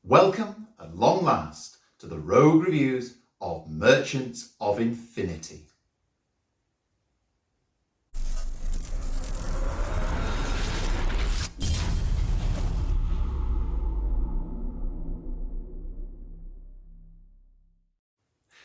Welcome, at long last, to the Rogue reviews of Merchants of Infinity.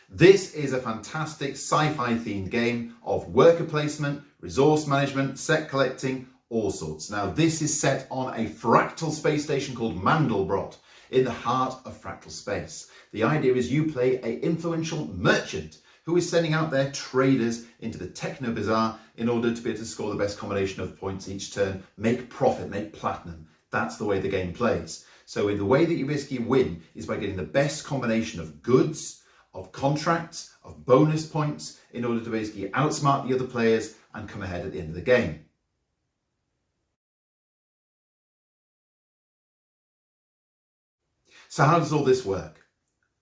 This is a fantastic sci-fi themed game of worker placement, resource management, set collecting, all sorts. Now this is set on a fractal space station called Mandelbrot in the heart of fractal space. The idea is you play an influential merchant who is sending out their traders into the techno bazaar in order to be able to score the best combination of points each turn, make profit, make platinum. That's the way the game plays. So in the way that you basically win is by getting the best combination of goods, of contracts, of bonus points in order to basically outsmart the other players and come ahead at the end of the game. So how does all this work?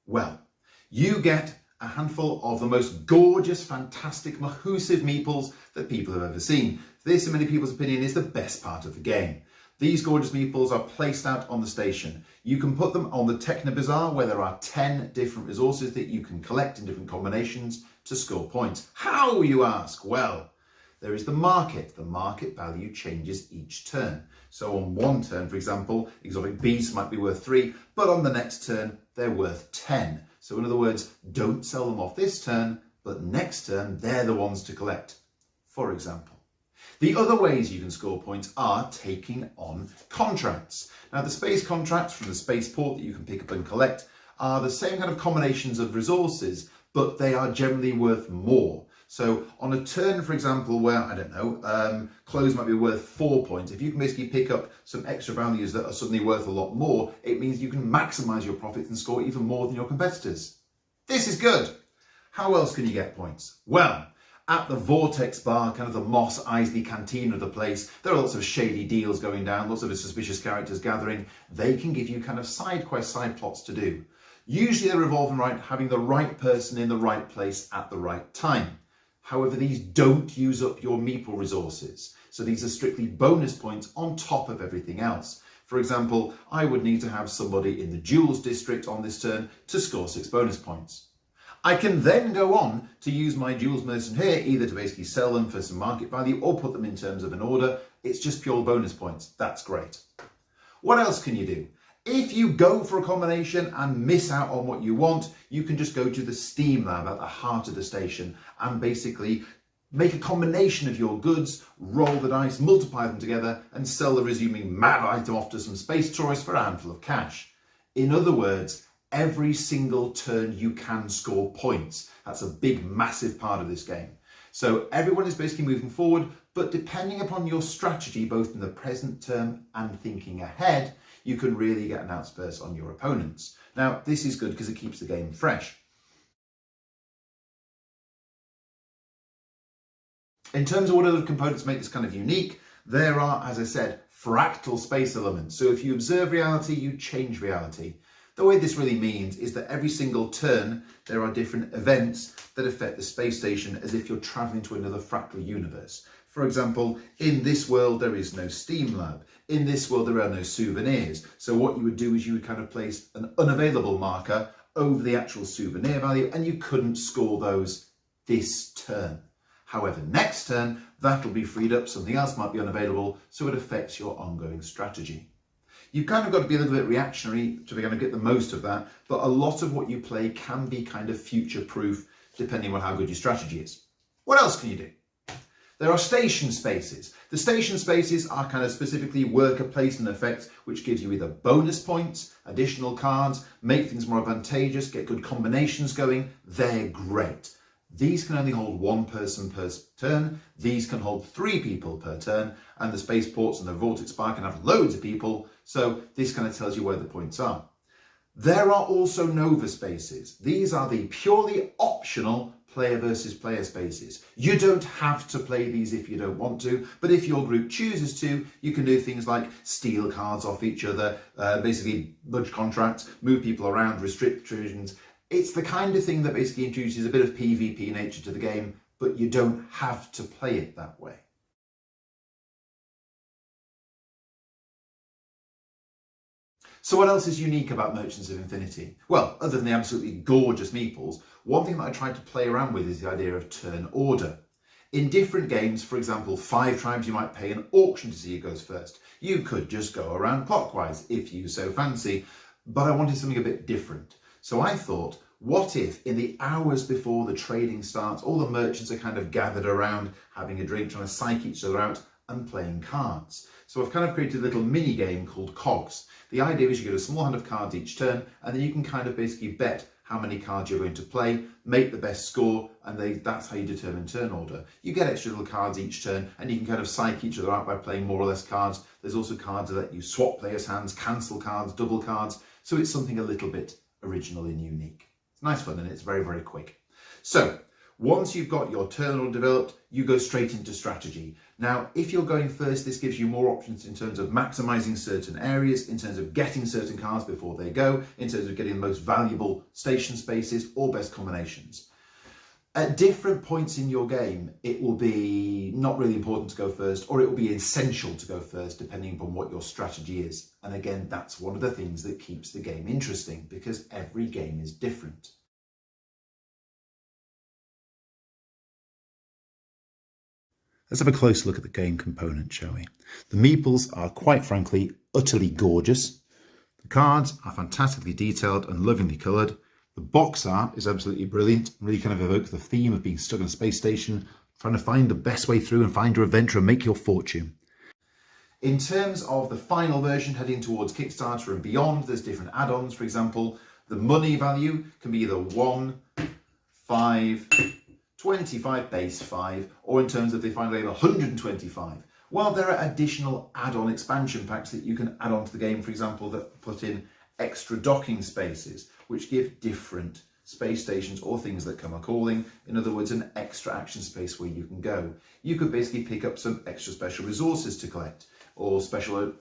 Well, you get a handful of the most gorgeous, fantastic, mahoosive meeples that people have ever seen. This, in many people's opinion, is the best part of the game. These gorgeous meeples are placed out on the station. You can put them on the Techno Bazaar where there are 10 different resources that you can collect in different combinations to score points. How, you ask? Well, there is the market. The market value changes each turn. So on one turn, for example, exotic beasts might be worth 3, but on the next turn, they're worth 10. So in other words, don't sell them off this turn, but next turn, they're the ones to collect, for example. The other ways you can score points are taking on contracts. Now the space contracts from the spaceport that you can pick up and collect are the same kind of combinations of resources, but they are generally worth more. So on a turn, for example, where, I don't know, clothes might be worth 4 points, if you can basically pick up some extra values that are suddenly worth a lot more, it means you can maximize your profits and score even more than your competitors. This is good. How else can you get points? Well, at the Vortex Bar, kind of the Moss Isley canteen of the place, there are lots of shady deals going down, lots of suspicious characters gathering. They can give you kind of side quests, side plots to do. Usually they revolve around having the right person in the right place at the right time. However, these don't use up your meeple resources. So these are strictly bonus points on top of everything else. For example, I would need to have somebody in the Jewels district on this turn to score 6 bonus points. I can then go on to use my Jewels merchant here, either to basically sell them for some market value or put them in terms of an order. It's just pure bonus points. That's great. What else can you do? If you go for a combination and miss out on what you want, you can just go to the Steam Lab at the heart of the station and basically make a combination of your goods, roll the dice, multiply them together and sell the resuming mad item off to some space tourists for a handful of cash. In other words, every single turn you can score points. That's a big, massive part of this game. So everyone is basically moving forward, but depending upon your strategy, both in the present term and thinking ahead, you can really get an outburst on your opponents. Now, this is good because it keeps the game fresh. In terms of what other components make this kind of unique, there are, as I said, fractal space elements. So if you observe reality, you change reality. The way this really means is that every single turn, there are different events that affect the space station as if you're traveling to another fractal universe. For example, in this world, there is no Steam Lab. In this world, there are no souvenirs. So what you would do is you would kind of place an unavailable marker over the actual souvenir value and you couldn't score those this turn. However, next turn, that'll be freed up. Something else might be unavailable, so it affects your ongoing strategy. You've kind of got to be a little bit reactionary to be able to get the most of that, but a lot of what you play can be kind of future-proof depending on how good your strategy is. What else can you do? There are station spaces. The station spaces are kind of specifically worker placement effects, which gives you either bonus points, additional cards, make things more advantageous, get good combinations going. They're great. These can only hold 1 person per turn. These can hold 3 people per turn. And the spaceports and the Vortex Bar can have loads of people. So this kind of tells you where the points are. There are also Nova spaces. These are the purely optional player versus player spaces. You don't have to play these if you don't want to, but if your group chooses to, you can do things like steal cards off each other, basically budge contracts, move people around, restrict traditions. It's the kind of thing that basically introduces a bit of PvP nature to the game, but you don't have to play it that way. So what else is unique about Merchants of Infinity? Well, other than the absolutely gorgeous meeples, one thing that I tried to play around with is the idea of turn order. In different games, for example, 5 tribes, you might pay an auction to see who goes first. You could just go around clockwise if you so fancy, but I wanted something a bit different. So I thought, what if in the hours before the trading starts, all the merchants are kind of gathered around, having a drink, trying to psych each other out and playing cards. So I've kind of created a little mini game called Cogs. The idea is you get a small hand of cards each turn, and then you can kind of basically bet how many cards you're going to play, make the best score, and that's how you determine turn order. You get extra little cards each turn, and you can kind of psych each other out by playing more or less cards. There's also cards that let you swap players' hands, cancel cards, double cards, so it's something a little bit original and unique. It's nice fun, and it's very, very quick. So, once you've got your turn order developed, you go straight into strategy. Now, if you're going first, this gives you more options in terms of maximizing certain areas, in terms of getting certain cards before they go, in terms of getting the most valuable station spaces or best combinations. At different points in your game, it will be not really important to go first, or it will be essential to go first, depending upon what your strategy is. And again, that's one of the things that keeps the game interesting, because every game is different. Let's have a close look at the game component, shall we? The meeples are, quite frankly, utterly gorgeous. The cards are fantastically detailed and lovingly coloured. The box art is absolutely brilliant, really kind of evokes the theme of being stuck on a space station, trying to find the best way through and find your adventure and make your fortune. In terms of the final version heading towards Kickstarter and beyond, there's different add-ons. For example, the money value can be either 1, 5, 25 base 5, or in terms of the final game 125. While there are additional add-on expansion packs that you can add on to the game, for example, that put in extra docking spaces, which give different space stations or things that come a-calling. In other words, an extra action space where you can go. You could basically pick up some extra special resources to collect, or special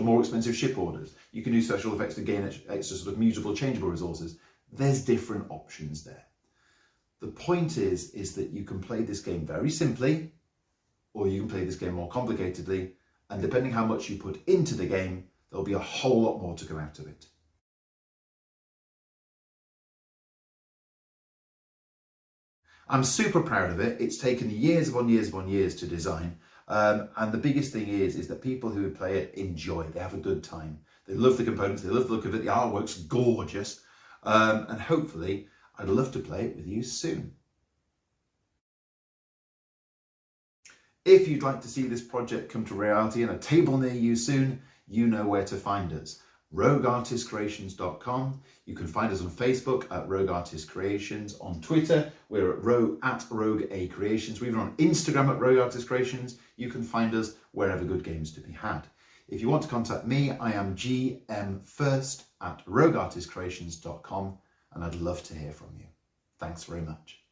more expensive ship orders. You can do special effects to gain extra sort of mutable, changeable resources. There's different options there. The point is that you can play this game very simply, or you can play this game more complicatedly, and depending how much you put into the game, there'll be a whole lot more to come out of it. I'm super proud of it. It's taken years upon years upon years to design, and the biggest thing is that people who play it enjoy it. They have a good time. They love the components, they love the look of it, the artwork's gorgeous, and hopefully I'd love to play it with you soon. If you'd like to see this project come to reality and a table near you soon, you know where to find us. RogueArtistCreations.com. You can find us on Facebook at Rogue Artist Creations. On Twitter, we're at Rogue A Creations. We're even on Instagram at Rogue Artist Creations. You can find us wherever good games to be had. If you want to contact me, I am GM1st at RogueArtistCreations.com, and I'd love to hear from you. Thanks very much.